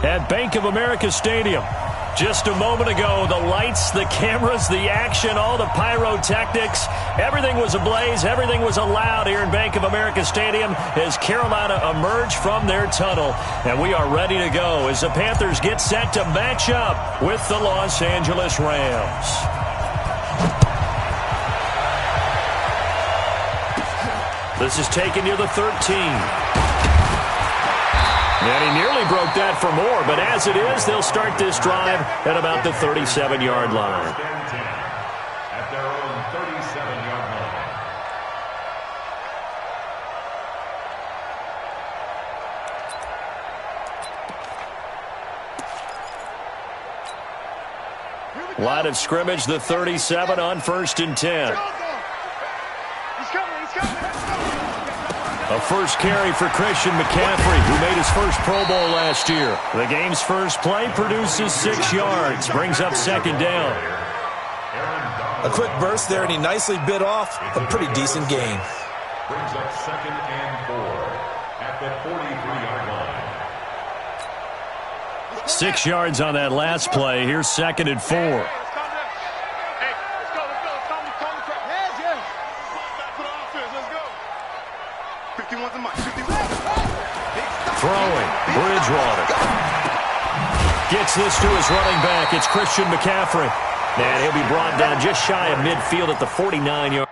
at Bank of America Stadium. Just a moment ago, the lights, the cameras, the action, all the pyrotechnics, everything was ablaze, everything was allowed here in Bank of America Stadium as Carolina emerged from their tunnel. And we are ready to go as the Panthers get set to match up with the Los Angeles Rams. This is taken near the 13. And he nearly broke that for more, but as it is, they'll start this drive at about the 37-yard line. At their own 37-yard line. Line of scrimmage, the 37 on 1st and 10. A first carry for Christian McCaffrey, who made his first Pro Bowl last year. The game's first play produces 6 yards, brings up 2nd down. A quick burst there, and he nicely bit off a pretty decent gain. Brings up 2nd and 4 at the 43-yard line. 6 yards on that last play. Here's 2nd and 4. Throwing, Bridgewater. Gets this to his running back. It's Christian McCaffrey. And he'll be brought down just shy of midfield at the 49-yard.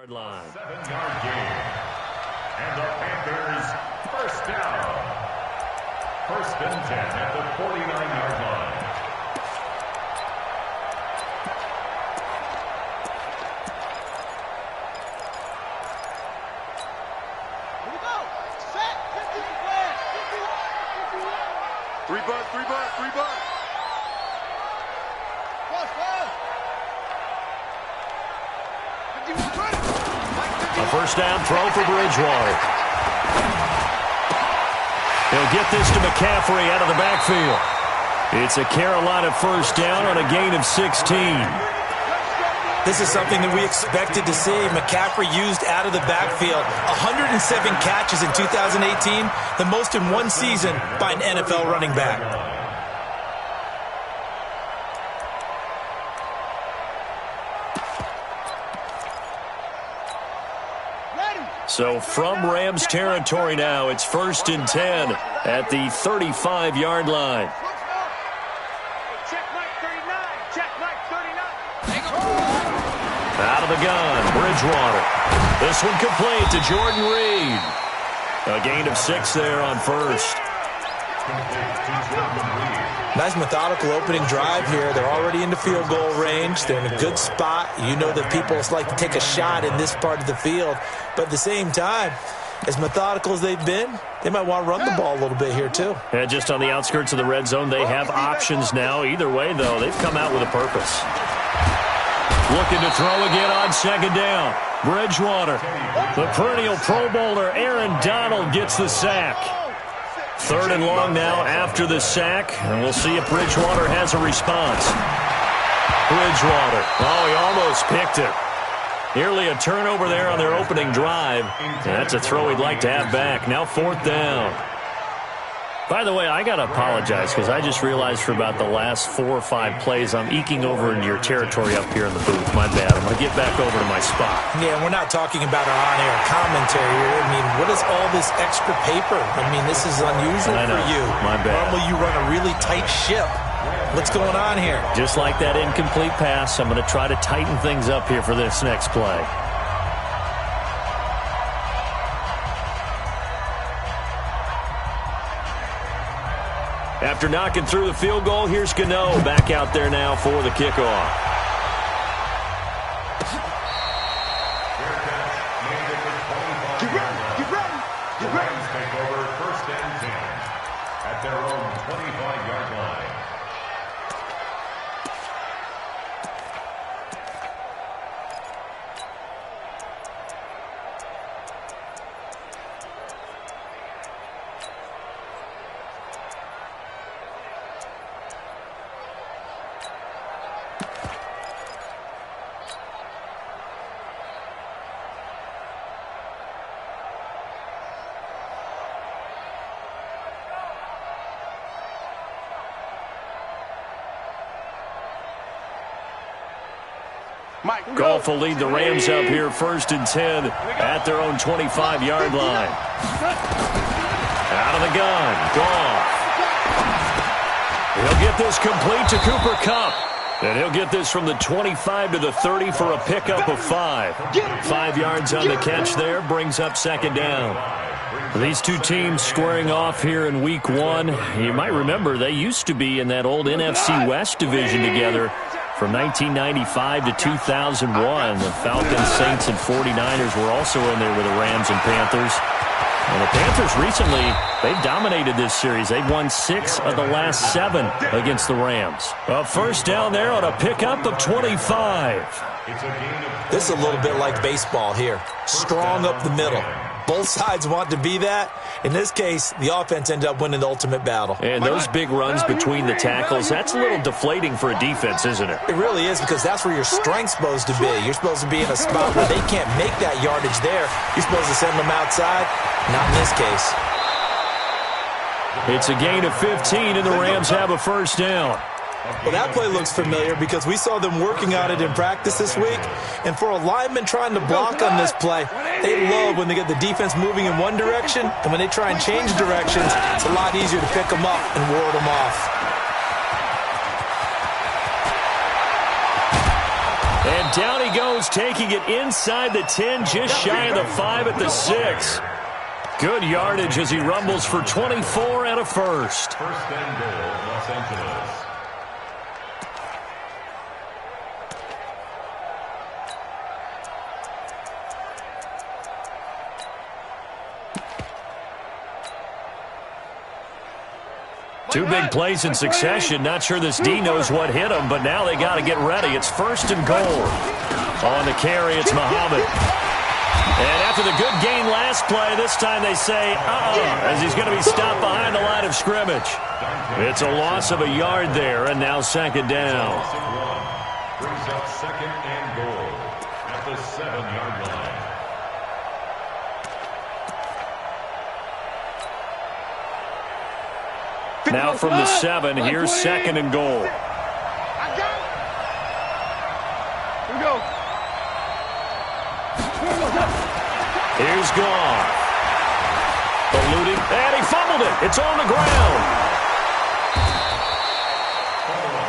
Line. 7-yard gain. And the Panthers first down. 1st and 10 at the 49-yard line. Here we go. Set. 50 play. 3 bucks, 3 bucks, 3 bucks. A first down throw for Bridgewater. He'll get this to McCaffrey out of the backfield. It's a Carolina first down on a gain of 16. This is something that we expected to see. McCaffrey used out of the backfield. 107 catches in 2018, the most in one season by an NFL running back. So from Rams territory now, it's 1st and 10 at the 35-yard line. Out of the gun, Bridgewater. This one complete to Jordan Reed. A gain of 6 there on 1st. Nice methodical opening drive here. They're already into field goal range. They're in a good spot. You know that people like to take a shot in this part of the field. But at the same time, as methodical as they've been, they might want to run the ball a little bit here too. And just on the outskirts of the red zone, they have options now. Either way, though, they've come out with a purpose. Looking to throw again on second down. Bridgewater. The perennial Pro Bowler Aaron Donald gets the sack. 3rd and long now after the sack, and we'll see if Bridgewater has a response. Bridgewater. Oh, he almost picked it. Nearly a turnover there on their opening drive. And that's a throw he'd like to have back. Now 4th down. By the way, I got to apologize because I just realized for about the last 4 or 5 plays I'm eking over into your territory up here in the booth. My bad. I'm going to get back over to my spot. Yeah, we're not talking about our on-air commentary here. I mean, what is all this extra paper? I mean, this is unusual for you. My bad. Normally you run a really tight ship. What's going on here? Just like that incomplete pass, I'm going to try to tighten things up here for this next play. After knocking through the field goal, here's Gano back out there now for the kickoff. Get ready. The Rams take over 1st and 10 at their own 25-yard line. Goff will lead the Rams up here 1st and 10 at their own 25-yard line. Out of the gun, Goff. He'll get this complete to Cooper Kupp. And he'll get this from the 25 to the 30 for a pickup of 5. 5 yards on the catch there, brings up 2nd down. These two teams squaring off here in Week 1. You might remember they used to be in that old NFC West division together. From 1995 to 2001, the Falcons, Saints, and 49ers were also in there with the Rams and Panthers. And the Panthers recently, they've dominated this series. They've won 6 of the last 7 against the Rams. A 1st down there on a pickup of 25. This is a little bit like baseball here. Strong up the middle. Both sides want to be that. In this case, the offense ended up winning the ultimate battle. And those big runs between the tackles, that's a little deflating for a defense, isn't it? It really is, because that's where your strength's supposed to be. You're supposed to be in a spot where they can't make that yardage there. You're supposed to send them outside. Not in this case. It's a gain of 15, and the Rams have a 1st down. Well, that play looks familiar because we saw them working on it in practice this week. And for a lineman trying to block on this play, they love when they get the defense moving in one direction. And when they try and change directions, it's a lot easier to pick them up and ward them off. And down he goes, taking it inside the 10, just shy of the 5 at the 6. Good yardage as he rumbles for 24 and a 1st. 1st and goal, Los Angeles. Two big plays in succession. Not sure this D knows what hit him, but now they got to get ready. It's 1st and goal. On the carry, it's Muhammad. And after the good gain last play, this time they say, as he's going to be stopped behind the line of scrimmage. It's a loss of a yard there, and now 2nd down. Brings up 2nd and goal at the 7-yard line. Now from the 7, here's 2nd and goal. I got it. Here we go. Here's Goff. Eluding, and he fumbled it. It's on the ground.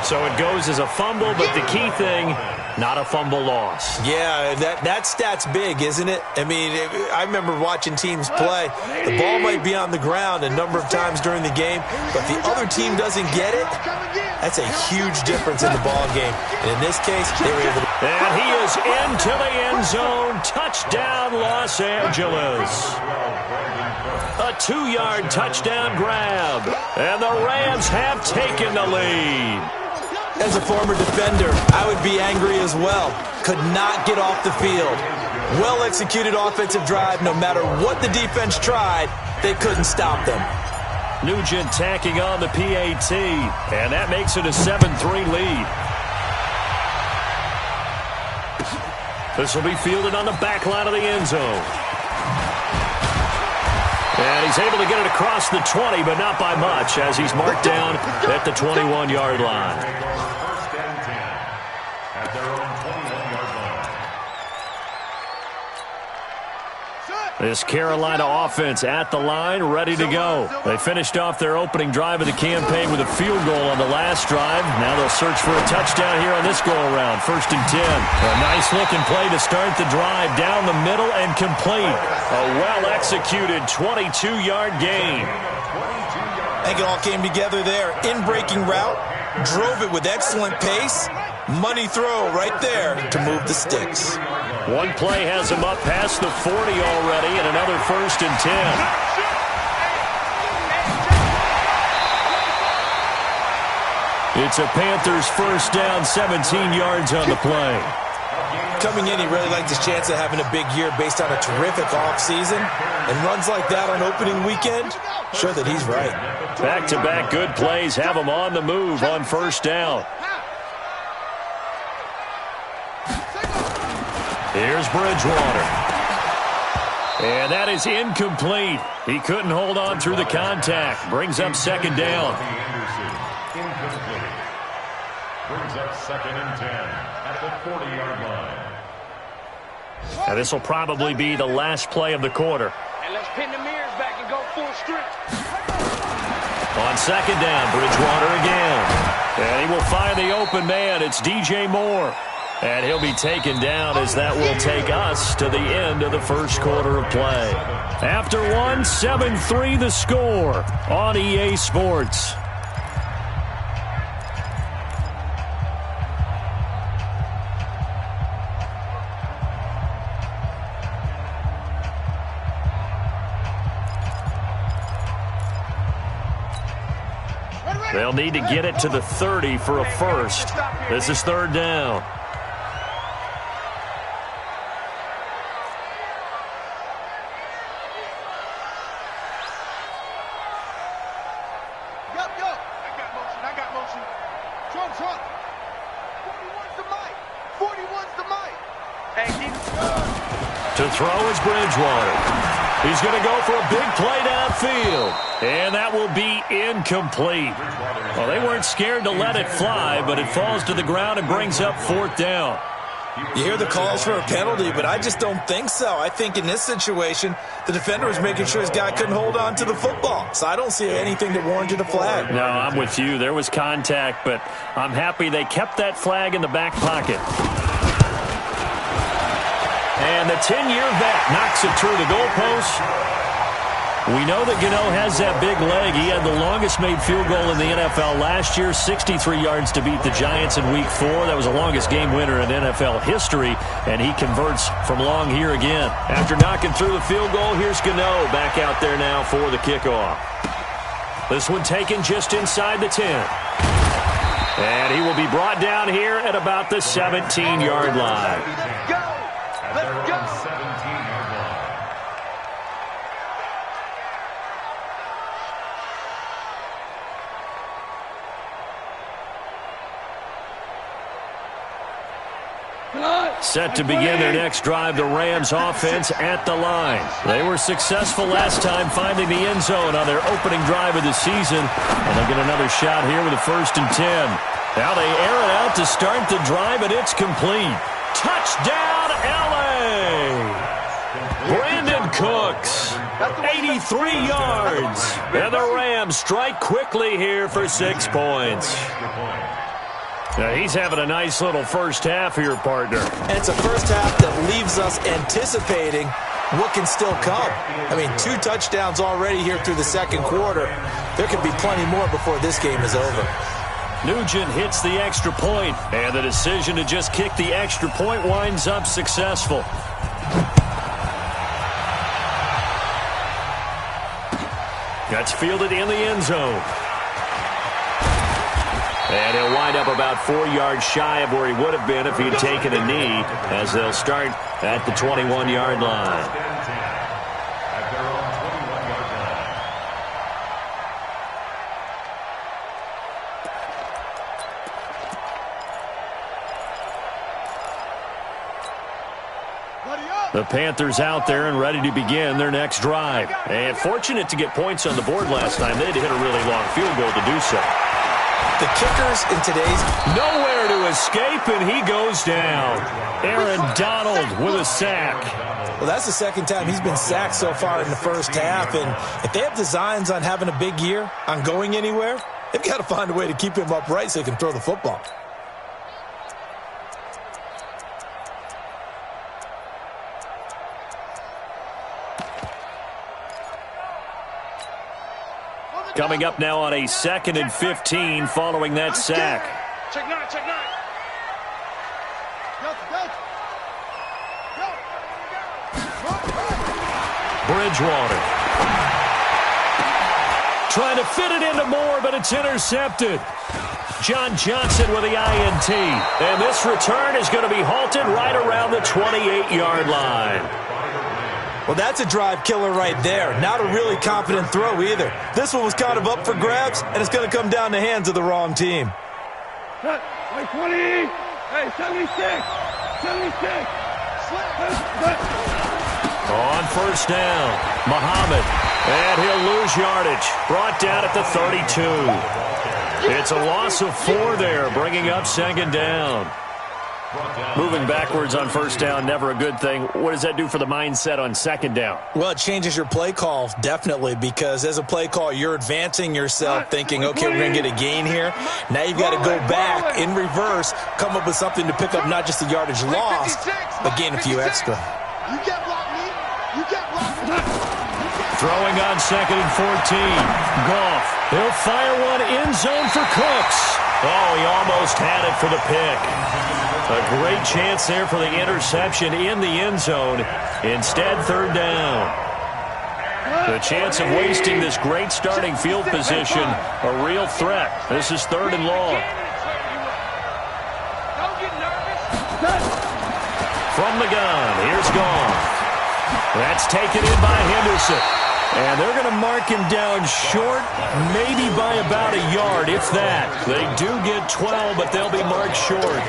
So it goes as a fumble, but the key thing, not a fumble loss. Yeah, that stat's big, isn't it? I mean, I remember watching teams play. The ball might be on the ground a number of times during the game, but the other team doesn't get it. That's a huge difference in the ball game. And in this case, they were able to. And he is into the end zone. Touchdown, Los Angeles. A 2-yard touchdown grab. And the Rams have taken the lead. As a former defender, I would be angry as well. Could not get off the field. Well-executed offensive drive. No matter what the defense tried, they couldn't stop them. Nugent tacking on the PAT, and that makes it a 7-3 lead. This will be fielded on the back line of the end zone. And he's able to get it across the 20, but not by much, as he's marked down at the 21-yard line. First and 10 at their own 21-yard line. This Carolina offense at the line, ready to go. They finished off their opening drive of the campaign with a field goal on the last drive. Now they'll search for a touchdown here on this go-around. First and 10. A nice-looking play to start the drive. Down the middle and complete. A well-executed 22-yard gain. I think it all came together there. In-breaking route, drove it with excellent pace. Money throw right there to move the sticks. One play has him up past the 40 already, and another first and 10. It's a Panthers first down, 17 yards on the play. Coming in, he really liked his chance of having a big year based on a terrific offseason. And runs like that on opening weekend, show that he's right. Back-to-back good plays have him on the move on first down. Here's Bridgewater. And that is incomplete. He couldn't hold on through the contact. Brings up second down. Incomplete. Brings up second and 10 at the 40-yard line. Now this will probably be the last play of the quarter. And let's pin the mirrors back and go full strip. On second down, Bridgewater again. And he will find the open man. It's DJ Moore. And he'll be taken down as that will take us to the end of the first quarter of play. After one, 7-3 the score on EA Sports. They'll need to get it to the 30 for a first. This is third down. I got motion. Trump. 41's the mic. 41's the mic. Hey, to throw is Bridgewater. He's going to go for a big play downfield. And that will be incomplete. Well, they weren't scared to let it fly, but it falls to the ground and brings up fourth down. You hear the calls for a penalty, but I just don't think so. I think in this situation, the defender was making sure his guy couldn't hold on to the football. So I don't see anything that warranted a flag. No, I'm with you. There was contact, but I'm happy they kept that flag in the back pocket. And the 10-year vet knocks it through the goalpost. We know that Gano has that big leg. He had the longest made field goal in the NFL last year, 63 yards to beat the Giants in Week 4. That was the longest game winner in NFL history, and he converts from long here again. After knocking through the field goal, here's Gano back out there now for the kickoff. This one taken just inside the 10. And he will be brought down here at about the 17-yard line. Go! Let's go! 17-yard line. Set to begin their next drive, the Rams offense at the line. They were successful last time finding the end zone on their opening drive of the season. And they'll get another shot here with a 1st and 10. Now they air it out to start the drive, and it's complete. Touchdown, L.A. Brandon Cooks, 83 yards. And the Rams strike quickly here for 6 points. Now he's having a nice little first half here, partner. And it's a first half that leaves us anticipating what can still come. I mean, 2 touchdowns already here through the second quarter. There could be plenty more before this game is over. Nugent hits the extra point, and the decision to just kick the extra point winds up successful. That's fielded in the end zone. And he'll wind up about 4 yards shy of where he would have been if he'd taken a knee, as they'll start at the 21-yard line. The Panthers out there and ready to begin their next drive. And fortunate to get points on the board last time. They had to hit a really long field goal to do so. The kickers in today's... Nowhere to escape, and he goes down. Aaron Donald with a sack. Well, that's the second time he's been sacked so far in the first half. And if they have designs on having a big year, on going anywhere, they've got to find a way to keep him upright so he can throw the football. Coming up now on a 2nd and 15 following that sack. Check nine, check nine. Bridgewater. Trying to fit it into Moore, but it's intercepted. John Johnson with the INT. And this return is going to be halted right around the 28-yard line. Well, that's a drive killer right there. Not a really confident throw either. This one was kind of up for grabs, and it's going to come down the hands of the wrong team. Cut. 20. Hey, 76. 76. On first down, Muhammad. And he'll lose yardage. Brought down at the 32. It's a loss of 4 there, bringing up 2nd down. Moving backwards on first down, never a good thing. What does that do for the mindset on 2nd down? Well, it changes your play call, definitely, because as a play call, you're advancing yourself thinking, okay, we're going to get a gain here. Now you've got to go back in reverse, come up with something to pick up not just the yardage lost, but gain a few extra. You can't block me. You can't block me. Throwing on 2nd and 14. Goff. He'll fire one end zone for Cooks. Oh, he almost had it for the pick. A great chance there for the interception in the end zone. Instead, 3rd down. The chance of wasting this great starting field position, a real threat. This is 3rd and long. From the gun, here's Goff. That's taken in by Henderson. And they're going to mark him down short, maybe by about a yard, if that. They do get 12, but they'll be marked short.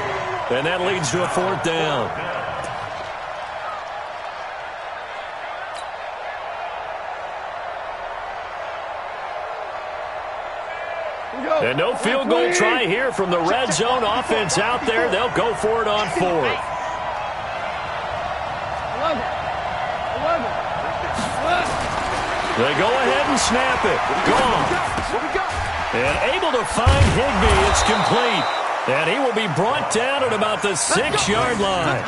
And that leads to a 4th down. And no field goal try here from the red zone offense out there. They'll go for it on 4th. They go ahead and snap it. Gone. And able to find Higbee. It's complete. And he will be brought down at about the 6-yard line.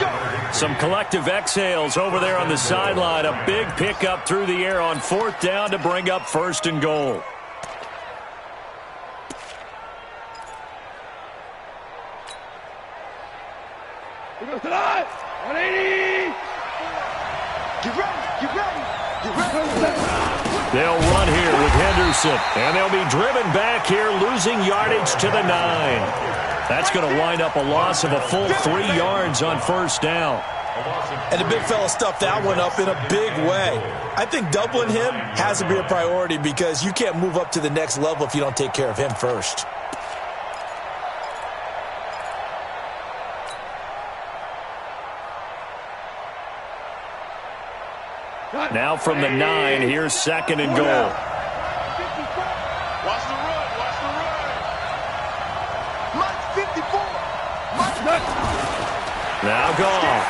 Some collective exhales over there on the sideline. A big pickup through the air on 4th down to bring up 1st and goal. Here goes tonight. 180. Get ready. Get ready. Get ready. They'll run here with Henderson. And they'll be driven back here, losing yardage to the 9. That's going to wind up a loss of a full 3 yards on 1st down. And the big fella stuffed that one up in a big way. I think doubling him has to be a priority because you can't move up to the next level if you don't take care of him first. Now from the 9, here's 2nd and goal. Watch the run. Watch the run. Mike 54. Now Goff.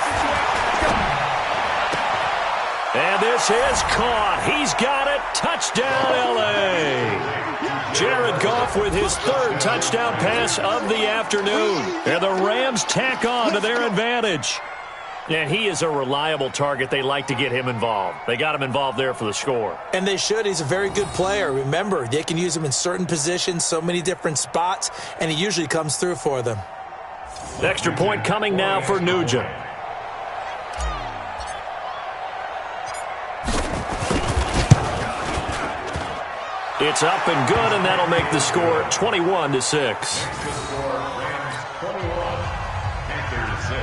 And this is caught. He's got it. Touchdown, L.A. Jared Goff with his 3rd touchdown pass of the afternoon. And the Rams tack on to their advantage. And he is a reliable target. They like to get him involved. They got him involved there for the score. And they should. He's a very good player. Remember, they can use him in certain positions, so many different spots, and he usually comes through for them. Extra point coming now for Nugent. It's up and good, and that'll make the score 21-6. Next to score, Rams 21, Panthers 6.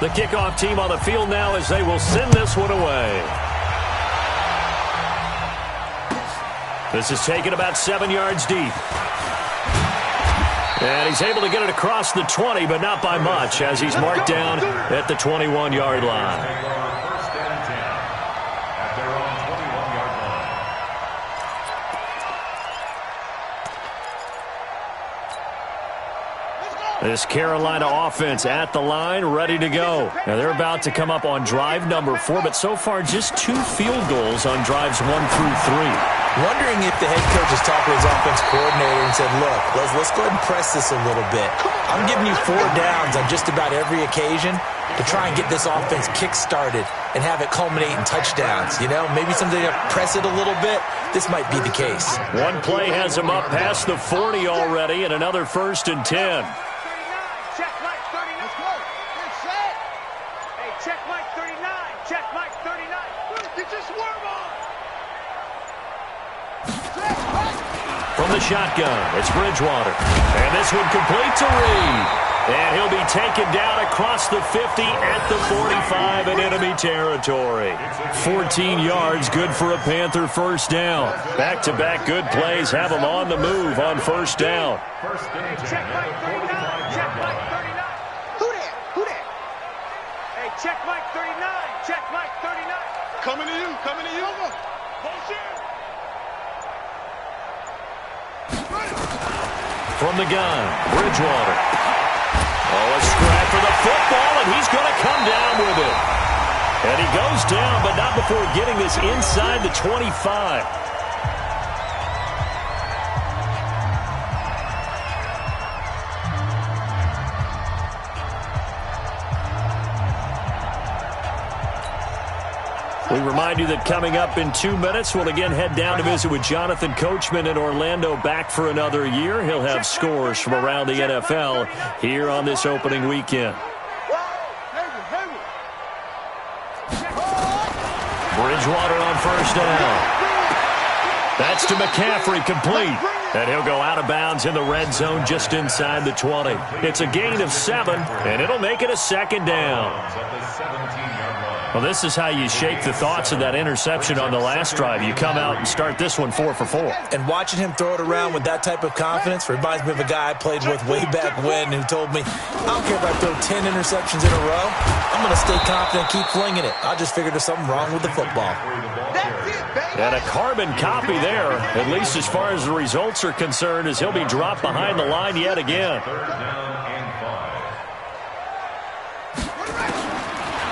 The kickoff team on the field now as they will send this one away. This is taken about 7 yards deep. And he's able to get it across the 20, but not by much, as he's marked down at the 21-yard line. First and 10 at their own 21-yard line. This Carolina offense at the line, ready to go. Now they're about to come up on drive number 4, but so far just 2 field goals on drives 1 through 3. Wondering if the head coach has talked to his offense coordinator and said, look, let's go ahead and press this a little bit. I'm giving you 4 downs on just about every occasion to try and get this offense kick-started and have it culminate in touchdowns. You know, maybe something to press it a little bit. This might be the case. One play has him up past the 40 already, and another 1st and 10. Check Mike 39. Let's go. Get set. Hey, check Mike 39. Check Mike 39. Get your swerve on. From the shotgun, it's Bridgewater. And this one complete to Reed. And he'll be taken down across the 50 at the 45 in enemy territory. 14 yards, good for a Panther first down. Back-to-back good plays have him on the move on first down. First and 10 Check at Mike the 39. 45-yard Check Mike line. 39. Who that? Who that? Hey, check Mike 39. Check Mike 39. Coming to you. Coming to you. Bullshit. From the gun, Bridgewater. Oh, a scrap for the football, and he's going to come down with it. And he goes down, but not before getting this inside the 25. We remind you that coming up in 2 minutes, we'll again head down to visit with Jonathan Coachman in Orlando, back for another year. He'll have scores from around the NFL here on this opening weekend. Bridgewater on first down. That's to McCaffrey, complete. And he'll go out of bounds in the red zone just inside the 20. It's a gain of 7, and it'll make it a 2nd down. At the 17-yard line. Well, this is how you shake the thoughts of that interception on the last drive. You come out and start this one 4 for 4. And watching him throw it around with that type of confidence reminds me of a guy I played with way back when who told me, I don't care if I throw 10 interceptions in a row. I'm going to stay confident and keep flinging it. I just figured there's something wrong with the football. And a carbon copy there, at least as far as the results are concerned, as he'll be dropped behind the line yet again. Third down and 5.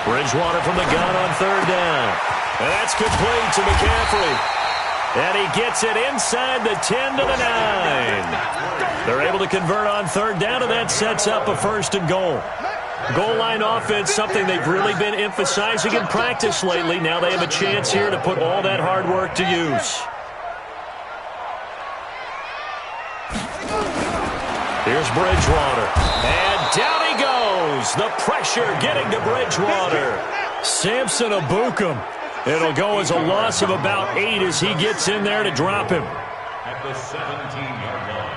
Bridgewater from the gun on 3rd down. And that's complete to McCaffrey. And he gets it inside the 10 to the 9. They're able to convert on 3rd down, and that sets up a 1st and goal. Goal line offense, something they've really been emphasizing in practice lately. Now they have a chance here to put all that hard work to use. Here's Bridgewater. And down he goes. The pressure getting to Bridgewater. Samson Abukum. It'll go as a loss of about 8 as he gets in there to drop him. At the 17-yard line.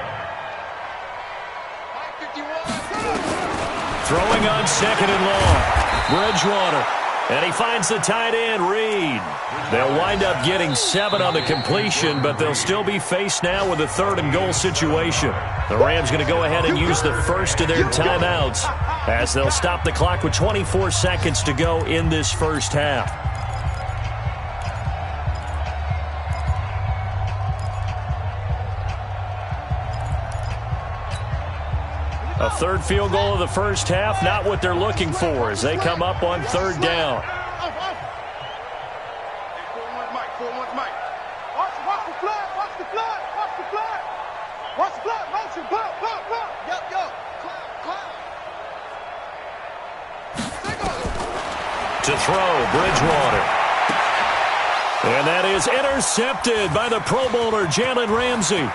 Throwing on 2nd and long. Bridgewater. And he finds the tight end, Reed. They'll wind up getting 7 on the completion, but they'll still be faced now with a 3rd and goal situation. The Rams going to go ahead and use the first of their timeouts as they'll stop the clock with 24 seconds to go in this first half. A 3rd field goal of the first half, not what they're looking for as they come up on 3rd down. Watch the flood. Watch the flood. Watch the flood. Watch the flood. Motion. Block. Yo. Cloud. To throw, Bridgewater. And that is intercepted by the Pro Bowler, Jalen Ramsey.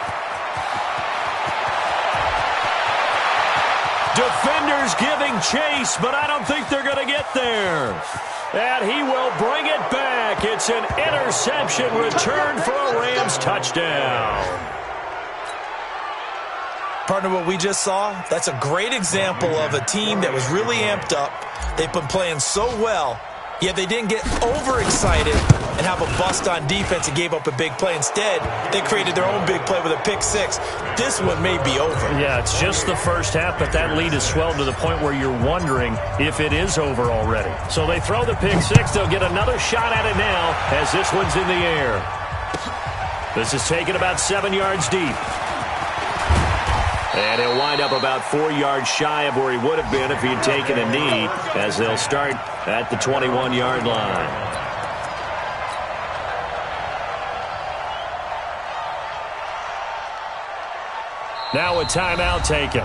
Defenders giving chase, but I don't think they're going to get there. And he will bring it back. It's an interception return for a Rams touchdown. Partner, what we just saw, that's a great example of a team that was really amped up. They've been playing so well, yet they didn't get overexcited and have a bust on defense and gave up a big play. Instead, they created their own big play with a pick six. This one may be over. Yeah, it's just the first half, but that lead has swelled to the point where you're wondering if it is over already. So they throw the pick six. They'll get another shot at it now as this one's in the air. This is taken about 7 yards deep. And he'll wind up about 4 yards shy of where he would have been if he had taken a knee, as they'll start at the 21-yard line. Now a timeout taken.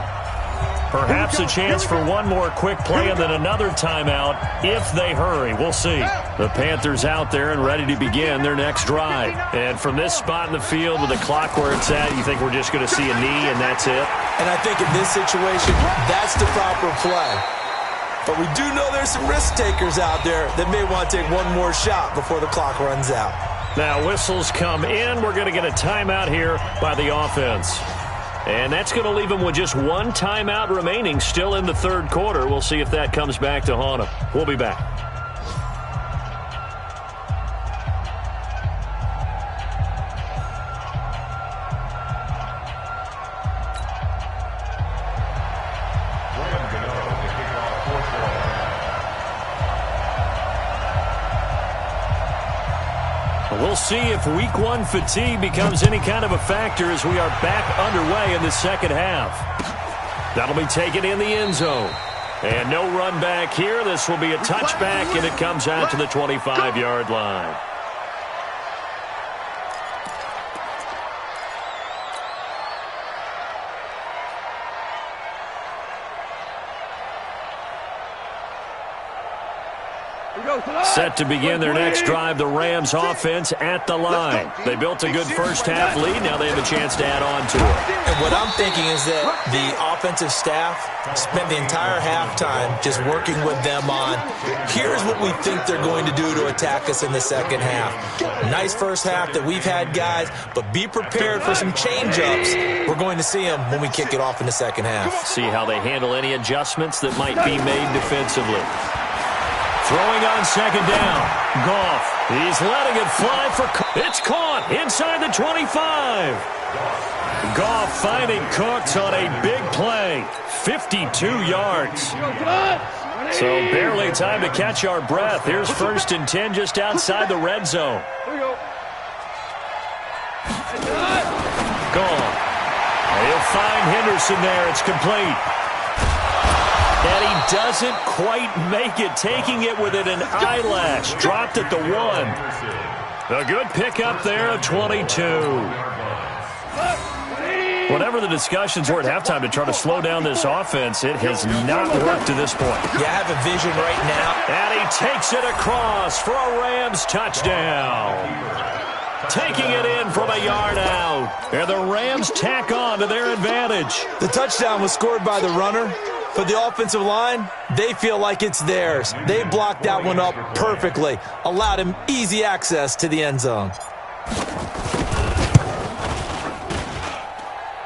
Perhaps a chance for one more quick play and then another timeout if they hurry. We'll see. The Panthers out there and ready to begin their next drive. And from this spot in the field with the clock where it's at, you think we're just going to see a knee and that's it? And I think in this situation, that's the proper play. But we do know there's some risk takers out there that may want to take one more shot before the clock runs out. Now whistles come in. We're going to get a timeout here by the offense. And that's going to leave him with just one timeout remaining still in the third quarter. We'll see if that comes back to haunt him. We'll be back. We'll see if week one fatigue becomes any kind of a factor as we are back underway in the second half. That'll be taken in the end zone. And no run back here. This will be a touchback, and it comes out to the 25-yard line. Set to begin their next drive, the Rams offense at the line. They built a good first half lead. Now they have a chance to add on to it. And what I'm thinking is that the offensive staff spent the entire halftime just working with them on, here's what we think they're going to do to attack us in the second half. Nice first half that we've had, guys, but be prepared for some change-ups. We're going to see them when we kick it off in the second half. See how they handle any adjustments that might be made defensively. Throwing on second down. Goff. He's letting it fly for... It's caught inside the 25. Goff finding Cooks on a big play. 52 yards. So barely time to catch our breath. Here's 1st and 10 just outside the red zone. Goff. He'll find Henderson there. It's complete. And he doesn't quite make it, taking it within an eyelash. Dropped at the 1. A good pickup there of 22. Whatever the discussions were at halftime to try to slow down this offense, it has not worked to this point. Yeah, I have a vision right now. And he takes it across for a Rams touchdown. Taking it in from a yard out. And the Rams tack on to their advantage. The touchdown was scored by the runner. For the offensive line, they feel like it's theirs. They blocked that one up perfectly, allowed him easy access to the end zone.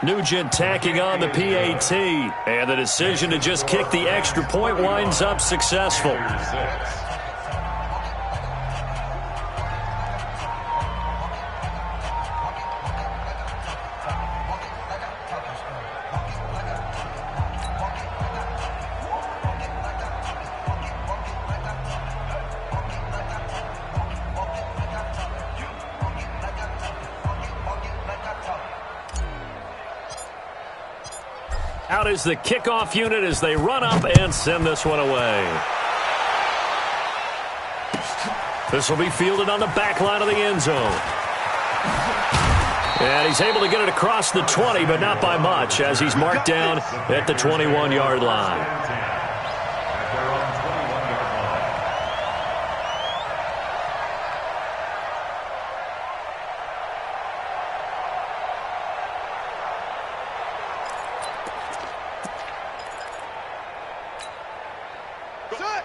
Nugent tacking on the PAT, and the decision to just kick the extra point winds up successful. Out is the kickoff unit as they run up and send this one away. This will be fielded on the back line of the end zone. And he's able to get it across the 20, but not by much, as he's marked down at the 21-yard line.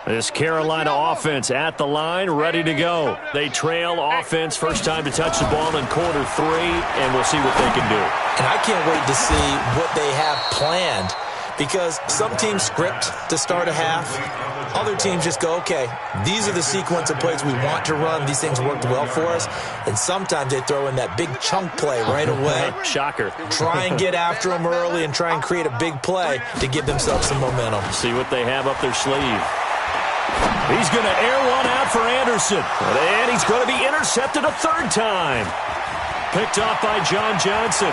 This Carolina offense at the line, ready to go. They trail offense, first time to touch the ball in quarter 3, and we'll see what they can do. And I can't wait to see what they have planned, because some teams script to start a half. Other teams just go, okay, these are the sequence of plays we want to run. These things worked well for us. And sometimes they throw in that big chunk play right away. Shocker. Try and get after them early and try and create a big play to give themselves some momentum. See what they have up their sleeve. He's going to air one out for Anderson. And he's going to be intercepted a third time. Picked off by John Johnson.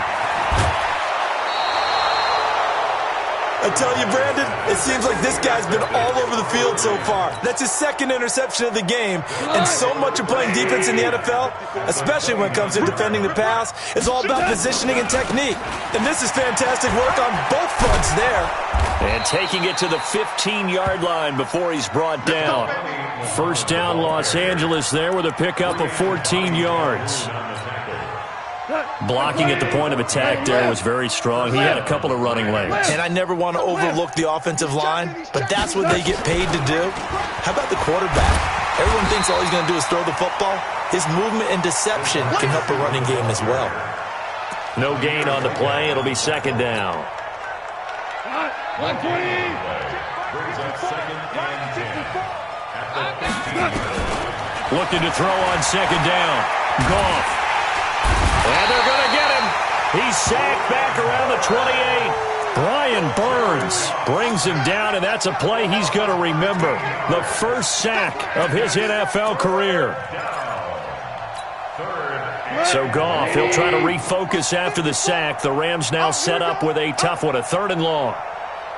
I tell you, Brandon, it seems like this guy's been all over the field so far. That's his second interception of the game. And so much of playing defense in the NFL, especially when it comes to defending the pass, is all about positioning and technique. And this is fantastic work on both fronts there. And taking it to the 15-yard line before he's brought down. First down, Los Angeles there with a pickup of 14 yards. Blocking at the point of attack there was very strong. He had a couple of running lanes. And I never want to overlook the offensive line, but that's what they get paid to do. How about the quarterback? Everyone thinks all he's going to do is throw the football. His movement and deception can help a running game as well. No gain on the play. It'll be second down. Looking to throw on second down. Goff. And they're going to get him. He's sacked back around the 28. Brian Burns brings him down, and that's a play he's going to remember. The first sack of his NFL career. So Goff, he'll try to refocus after the sack. The Rams now set up with a tough one, a 3rd and long.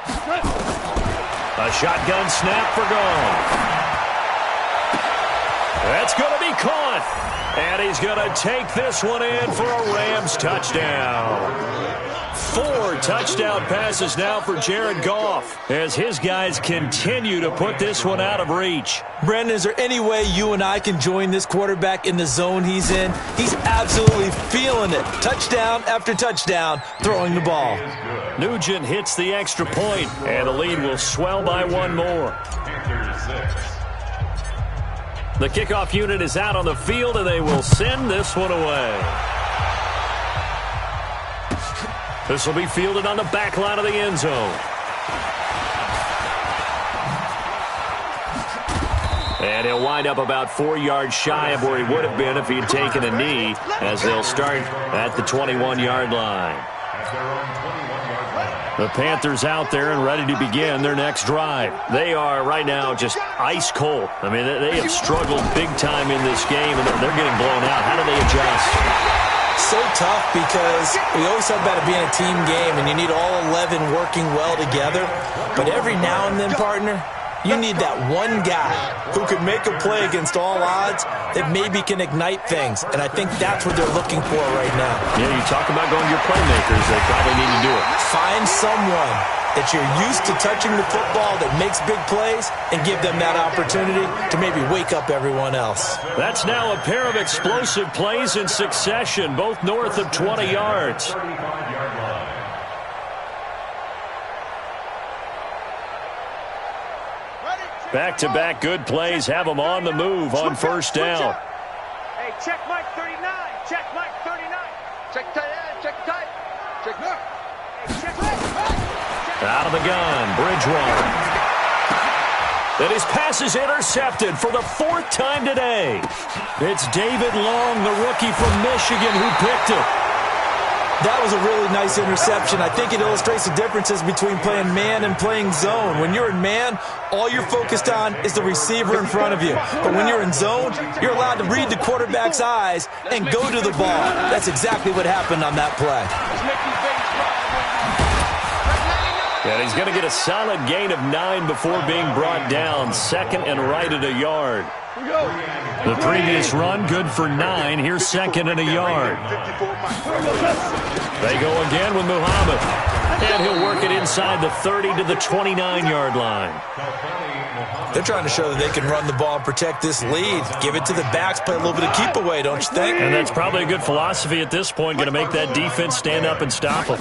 A shotgun snap for Goff. That's going to be caught. And he's going to take this one in for a Rams touchdown. 4 touchdown passes now for Jared Goff as his guys continue to put this one out of reach. Brandon, is there any way you and I can join this quarterback in the zone he's in? He's absolutely feeling it. Touchdown after touchdown, throwing the ball. Nugent hits the extra point, and the lead will swell by 1 more. The kickoff unit is out on the field, and they will send this one away. This will be fielded on the back line of the end zone. And he'll wind up about 4 yards shy of where he would have been if he had taken a knee, as they'll start at the 21-yard line. The Panthers out there and ready to begin their next drive. They are right now just ice cold. I mean, they have struggled big time in this game, and they're getting blown out. How do they adjust? So tough, because we always talk about it being a team game, and you need all 11 working well together. But every now and then, partner, you need that one guy who could make a play against all odds that maybe can ignite things. And I think that's what they're looking for right now. Yeah, you talk about going to your playmakers. They probably need to do it. Find someone that you're used to touching the football that makes big plays and give them that opportunity to maybe wake up everyone else. That's now a pair of explosive plays in succession, both north of 20 yards. Back-to-back good plays have them on the move on first down. Hey, check Mike 39. Check Mike 39. Check tight end. Check tight. Check Mike. Hey, check Mike. Out of the gun, Bridgewater. And his pass is intercepted for the 4th time today. It's David Long, the rookie from Michigan, who picked it. That was a really nice interception. I think it illustrates the differences between playing man and playing zone. When you're in man, all you're focused on is the receiver in front of you. But when you're in zone, you're allowed to read the quarterback's eyes and go to the ball. That's exactly what happened on that play. And he's going to get a solid gain of 9 before being brought down. 2nd and right at a yard. The previous run, good for 9. Here's 2nd and a yard. They go again with Muhammad. And he'll work it inside the 30 to the 29-yard line. They're trying to show that they can run the ball and protect this lead. Give it to the backs, play a little bit of keep away, don't you think? And that's probably a good philosophy at this point, going to make that defense stand up and stop them.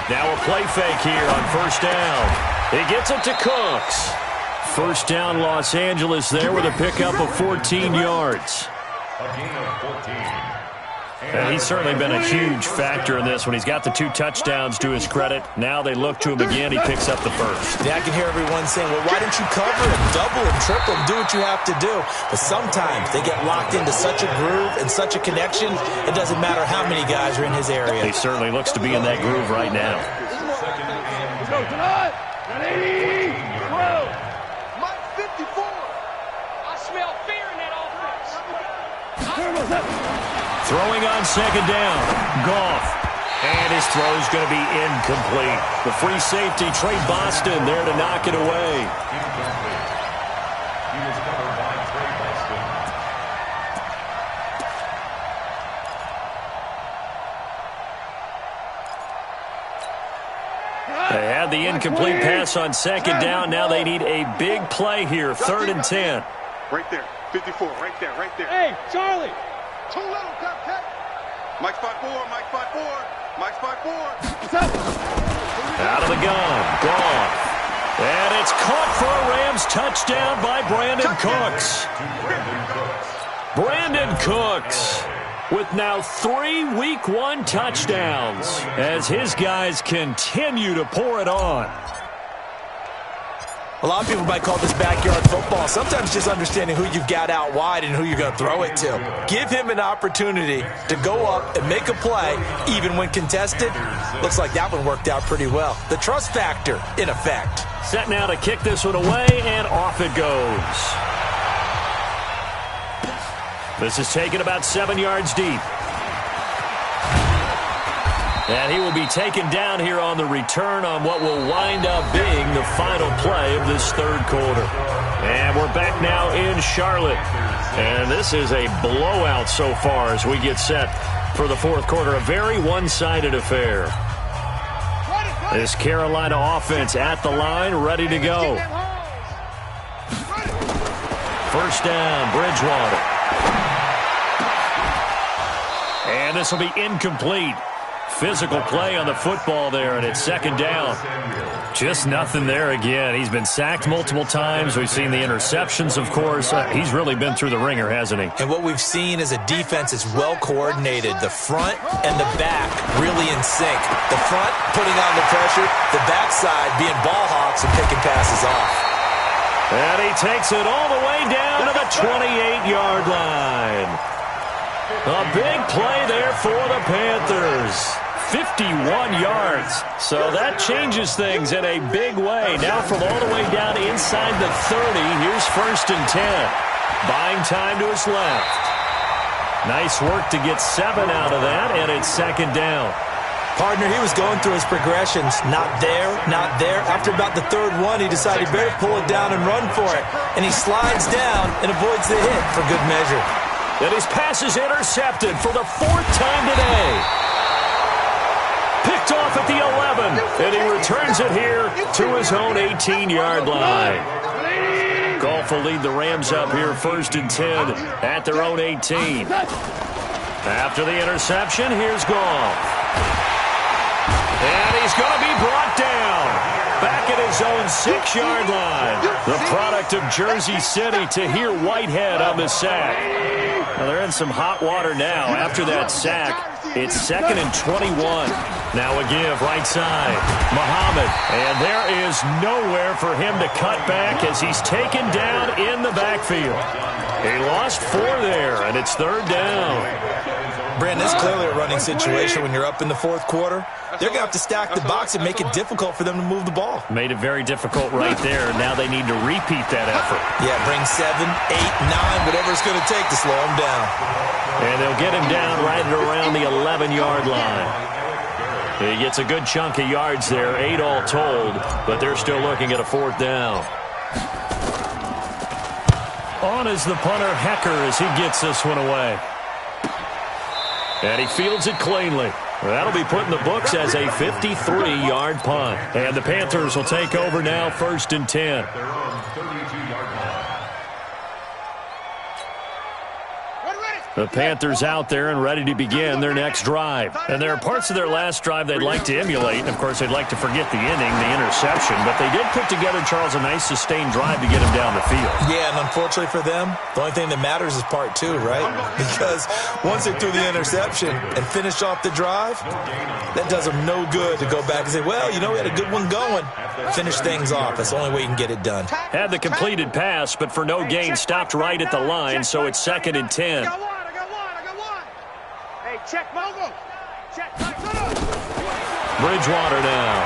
Now a play fake here on first down. He gets it to Cooks. First down, Los Angeles there with a pickup of 14 yards. A gain of 14. And he's certainly been a huge factor in this when he's got the 2 touchdowns to his credit. Now they look to him again. He picks up the first. Yeah, I can hear everyone saying, well, why don't you cover him, double him, triple him, do what you have to do. But sometimes they get locked into such a groove and such a connection, it doesn't matter how many guys are in his area. He certainly looks to be in that groove right now. Mike 54. I smell fear in that offense. Throwing on second down, Goff. And his throw is going to be incomplete. The free safety, Trey Boston, there to knock it away. Incomplete. He was covered by Trey Boston. They had the incomplete pass on second down. Now they need a big play here, 3rd and 10. Right there, 54, right there, right there. Hey, Charlie. Too little, Cupcake. Mike spot 4, Mike spot 4, Mike spot 4. Out of the gun, Goff. And it's caught for a Rams touchdown by Brandon Cooks. Brandon Cooks with now 3 Week 1 touchdowns as his guys continue to pour it on. A lot of people might call this backyard football. Sometimes just understanding who you've got out wide and who you're going to throw it to. Give him an opportunity to go up and make a play, even when contested. Looks like that one worked out pretty well. The trust factor, in effect. Set now to kick this one away, and off it goes. This is taken about 7 yards deep. And he will be taken down here on the return on what will wind up being the final play of this 3rd quarter. And we're back now in Charlotte. And this is a blowout so far as we get set for the 4th quarter. A very one-sided affair. This Carolina offense at the line, ready to go. First down, Bridgewater. And this will be incomplete. Physical play on the football there, and it's 2nd down. Just nothing there again. He's been sacked multiple times. We've seen the interceptions, of course. He's really been through the ringer, hasn't he? And what we've seen is a defense that's well coordinated. The front and the back really in sync. The front putting on the pressure, the backside being ball hawks and picking passes off. And he takes it all the way down to the 28-yard line. A big play there for the Panthers. 51 yards. So that changes things in a big way. Now from all the way down inside the 30, here's 1st and 10. Buying time to his left. Nice work to get 7 out of that, and it's 2nd down. Partner, he was going through his progressions. Not there, not there. After about the 3rd one, he decided he better pull it down and run for it. And he slides down and avoids the hit for good measure. And his pass is intercepted for the 4th time today. Picked off at the 11, and he returns it here to his own 18-yard line. Goff will lead the Rams up here 1st and 10 at their own 18. After the interception, here's Goff. And he's going to be brought down. Back at his own 6-yard line. The product of Jersey City, Tahir Whitehead on the sack. Well, they're in some hot water now. After that sack, it's 2nd and 21. Now a give, right side. Muhammad. And there is nowhere for him to cut back as he's taken down in the backfield. He lost 4 there, and it's 3rd down. Brandon, this is clearly a running situation when you're up in the 4th quarter. They're going to have to stack the box and make it difficult for them to move the ball. Made it very difficult right there. Now they need to repeat that effort. Yeah, bring 7, 8, 9, whatever it's going to take to slow him down. And they'll get him down right around the 11-yard line. He gets a good chunk of yards there, 8 all told, but they're still looking at a 4th down. On is the punter, Hecker, as he gets this one away. And he fields it cleanly. That'll be put in the books as a 53-yard punt. And the Panthers will take over now, 1st and 10. Their own 32-yard line. Ready, ready. The Panthers out there and ready to begin their next drive. And there are parts of their last drive they'd like to emulate. And, of course, they'd like to forget the inning, the interception. But they did put together, Charles, a nice sustained drive to get him down the field. Yeah, and unfortunately for them, the only thing that matters is part two, right? Because once they threw the interception and finished off the drive, that does them no good to go back and say, well, you know, we had a good one going. Finish things off. That's the only way you can get it done. Had the completed pass, but for no gain, stopped right at the line, so it's 2nd and 10. Check, Mogo. Check, Bridgewater now.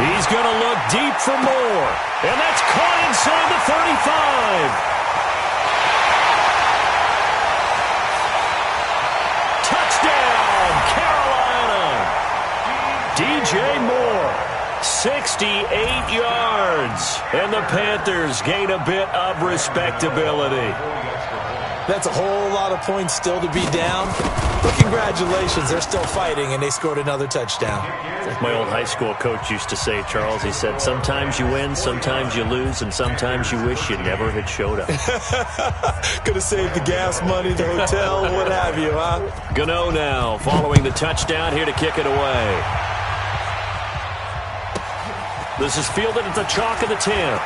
He's going to look deep for more. And that's caught inside the 35. Touchdown, Carolina. DJ Moore, 68 yards. And the Panthers gain a bit of respectability. That's a whole lot of points still to be down. But congratulations, they're still fighting, and they scored another touchdown. Like my old high school coach used to say, Charles, he said, sometimes you win, sometimes you lose, and sometimes you wish you never had showed up. Could have saved the gas money, the hotel, what have you, huh? Gano now, following the touchdown, here to kick it away. This is fielded at the chalk of the 10.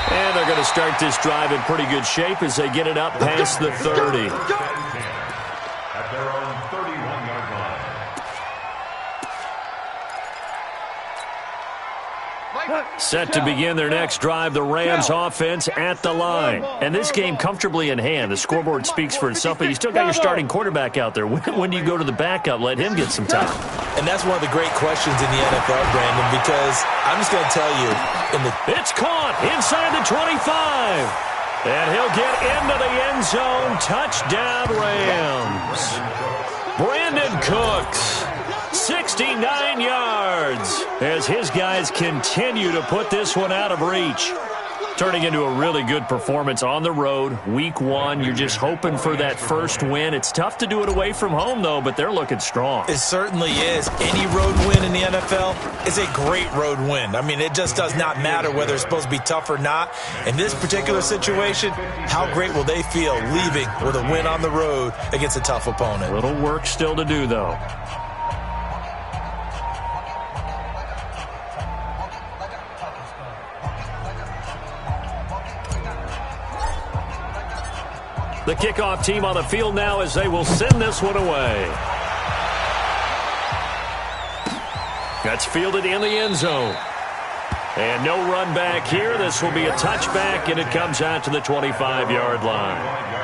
And they're going to start this drive in pretty good shape as they get it up past the 30. At their own 31-yard line. Set to begin their next drive, the Rams offense at the line. And this game comfortably in hand. The scoreboard speaks for itself, but you still got your starting quarterback out there. When do you go to the backup? Let him get some time. And that's one of the great questions in the NFL, Brandon, because I'm just going to tell you. It's caught inside the 25. And he'll get into the end zone. Touchdown, Rams. Brandon Cooks, 69 yards, as his guys continue to put this one out of reach. Turning into a really good performance on the road. Week 1, you're just hoping for that first win. It's tough to do it away from home, though, but they're looking strong. It certainly is. Any road win in the NFL is a great road win. I mean, it just does not matter whether it's supposed to be tough or not. In this particular situation, how great will they feel leaving with a win on the road against a tough opponent? A little work still to do, though. The kickoff team on the field now as they will send this one away. That's fielded in the end zone. And no run back here. This will be a touchback, and it comes out to the 25-yard line.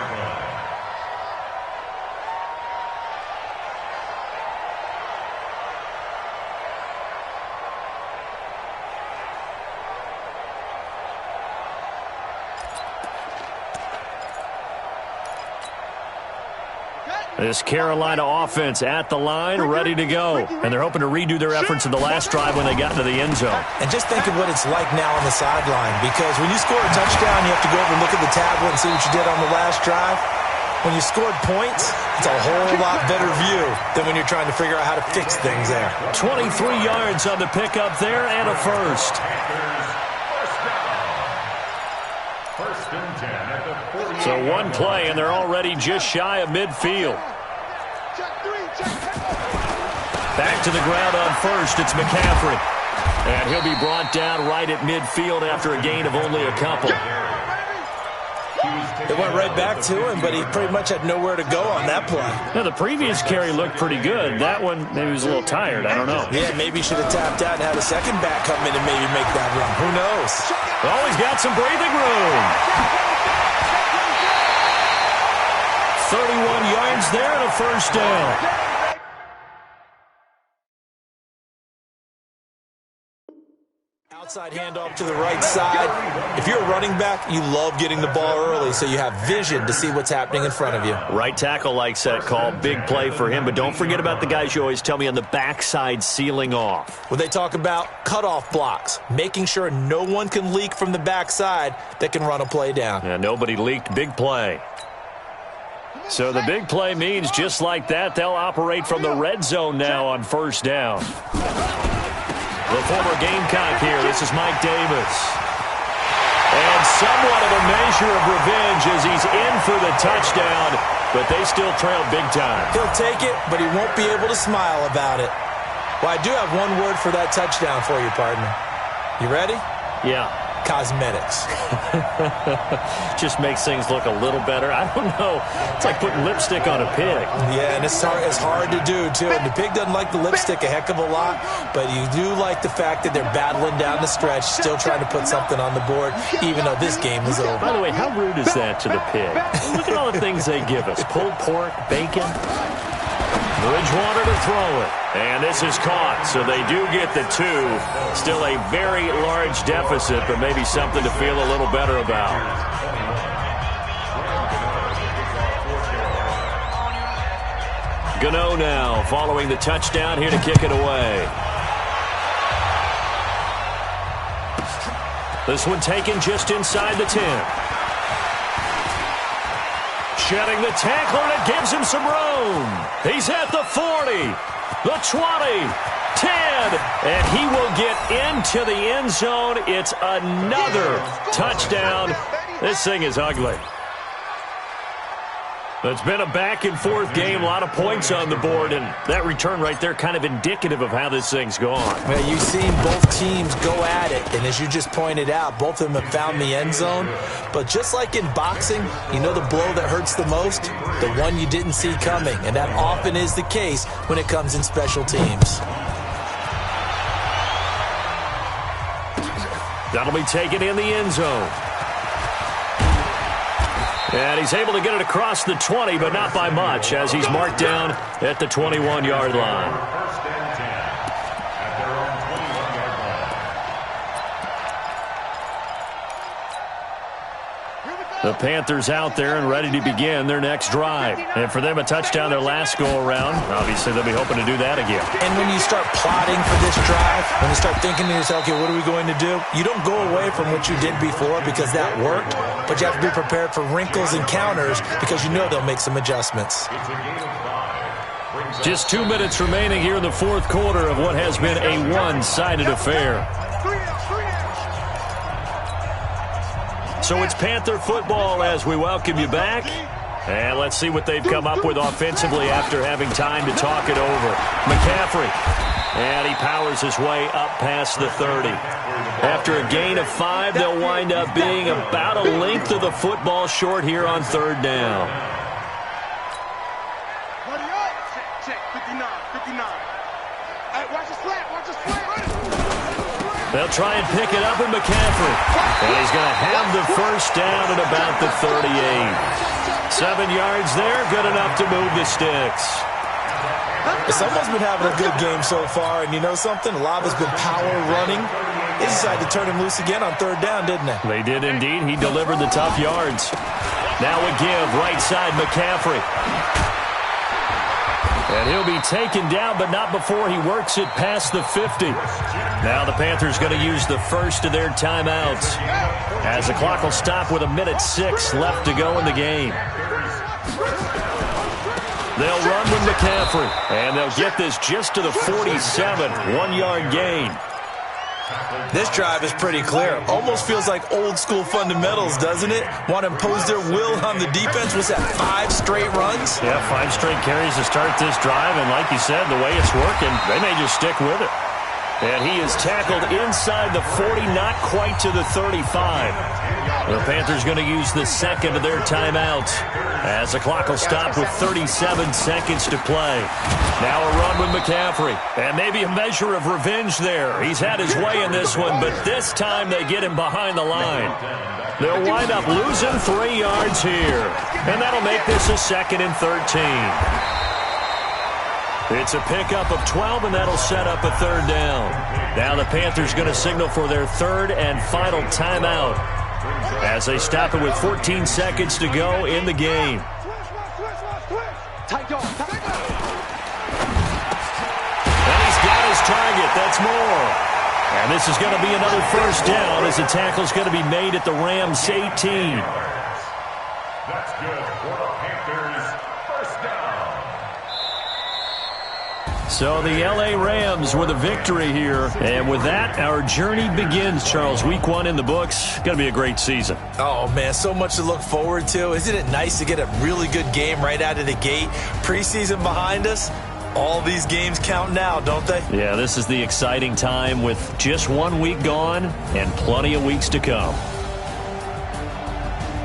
This Carolina offense at the line, ready to go. And they're hoping to redo their efforts in the last drive when they got into the end zone. And just think of what it's like now on the sideline, because when you score a touchdown, you have to go over and look at the tablet and see what you did on the last drive. When you scored points, it's a whole lot better view than when you're trying to figure out how to fix things there. 23 yards on the pickup there and a first. First and 10 at the 48. So one play, and they're already just shy of midfield. Back to the ground on first, it's McCaffrey. And he'll be brought down right at midfield after a gain of only a couple. It went right back to him, but he pretty much had nowhere to go on that play. Now, the previous carry looked pretty good. That one, maybe he was a little tired. I don't know. Yeah, maybe he should have tapped out and had a second back come in and maybe make that run. Who knows? Oh, he's got some breathing room. 31 yards there and a first down. Outside handoff to the right side. If you're a running back, you love getting the ball early so you have vision to see what's happening in front of you. Right tackle likes that call. Big play for him, but don't forget about the guys you always tell me on the backside sealing off. When they talk about cutoff blocks, making sure no one can leak from the backside that can run a play down. Yeah, nobody leaked. Big play. So the big play means just like that, they'll operate from the red zone now on first down. The former Gamecock here. This is Mike Davis. And somewhat of a measure of revenge as he's in for the touchdown, but they still trail big time. He'll take it, but he won't be able to smile about it. Well, I do have one word for that touchdown for you, partner. You ready? Yeah. Cosmetics. Just makes things look a little better. I don't know. It's like putting lipstick on a pig. Yeah, and it's hard to do, too. And the pig doesn't like the lipstick a heck of a lot, but you do like the fact that they're battling down the stretch, still trying to put something on the board, even though this game is over. By the way, how rude is that to the pig? Look at all the things they give us. Pulled pork, bacon. Bridgewater to throw it. And this is caught, so they do get the 2. Still a very large deficit, but maybe something to feel a little better about. Gano now following the touchdown here to kick it away. This one taken just inside the 10. Shedding the tackle, and it gives him some room. He's at the 40, the 20, 10, and he will get into the end zone. It's another touchdown. This thing is ugly. It's been a back-and-forth game, a lot of points on the board, and that return right there kind of indicative of how this thing's gone. Well, you've seen both teams go at it, and as you just pointed out, both of them have found the end zone. But just like in boxing, you know the blow that hurts the most? The one you didn't see coming, and that often is the case when it comes in special teams. That'll be taken in the end zone. And he's able to get it across the 20, but not by much, as he's marked down at the 21-yard line. First and 10 at their own 21-yard line. The Panthers out there and ready to begin their next drive. And for them, a touchdown their last go-around. Obviously, they'll be hoping to do that again. And when you start plotting for this drive, when you start thinking to yourself, okay, what are we going to do? You don't go away from what you did before because that worked, but you have to be prepared for wrinkles and counters because you know they'll make some adjustments. It's a game of 5. Just 2 minutes remaining here in the fourth quarter of what has been a one-sided affair. So it's Panther football as we welcome you back. And let's see what they've come up with offensively after having time to talk it over. McCaffrey. And he powers his way up past the 30. After a gain of 5, they'll wind up being about a length of the football short here on third down. Check, 59, 59. Hey, watch the slant, watch the slant. They'll try and pick it up with McCaffrey. And he's going to have the first down at about the 38. 7 yards there, good enough to move the sticks. Someone's been having a good game so far, and you know something? A lot of it's been power running. They decided to turn him loose again on third down, didn't they? They did indeed. He delivered the tough yards. Now a give, right side McCaffrey. And he'll be taken down, but not before he works it past the 50. Now the Panthers going to use the first of their timeouts, as the clock will stop with 1:06 left to go in the game. They'll run with McCaffrey, and they'll get this just to the 47, 1-yard gain. This drive is pretty clear. Almost feels like old school fundamentals, doesn't it? Want to impose their will on the defense. Was that 5 straight runs? Yeah, 5 straight carries to start this drive, and like you said, the way it's working, they may just stick with it. And he is tackled inside the 40, not quite to the 35. The Panthers going to use the second of their timeouts, as the clock will stop with 37 seconds to play. Now a run with McCaffrey, and maybe a measure of revenge there. He's had his way in this one, but this time they get him behind the line. They'll wind up losing 3 yards here, and that'll make this a 2nd and 13. It's a pickup of 12, and that'll set up a third down. Now the Panthers going to signal for their third and final timeout, as they stop it with 14 seconds to go in the game. And he's got his target. That's more. And this is going to be another first down, as the tackle's going to be made at the Rams' 18. That's good for the Panthers. First down. So the L.A. Rams with a victory here. And with that, our journey begins, Charles. Week 1 in the books. Going to be a great season. Oh, man, so much to look forward to. Isn't it nice to get a really good game right out of the gate? Preseason behind us. All these games count now, don't they? Yeah, this is the exciting time with just 1 week gone and plenty of weeks to come.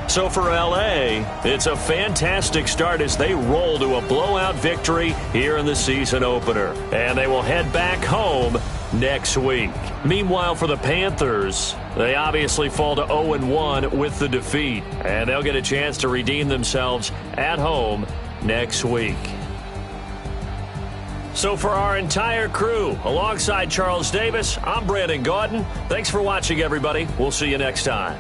So for L.A., it's a fantastic start as they roll to a blowout victory here in the season opener. And they will head back home next week. Meanwhile, for the Panthers, they obviously fall to 0-1 with the defeat. And they'll get a chance to redeem themselves at home next week. So for our entire crew, alongside Charles Davis, I'm Brandon Gaudin. Thanks for watching, everybody. We'll see you next time.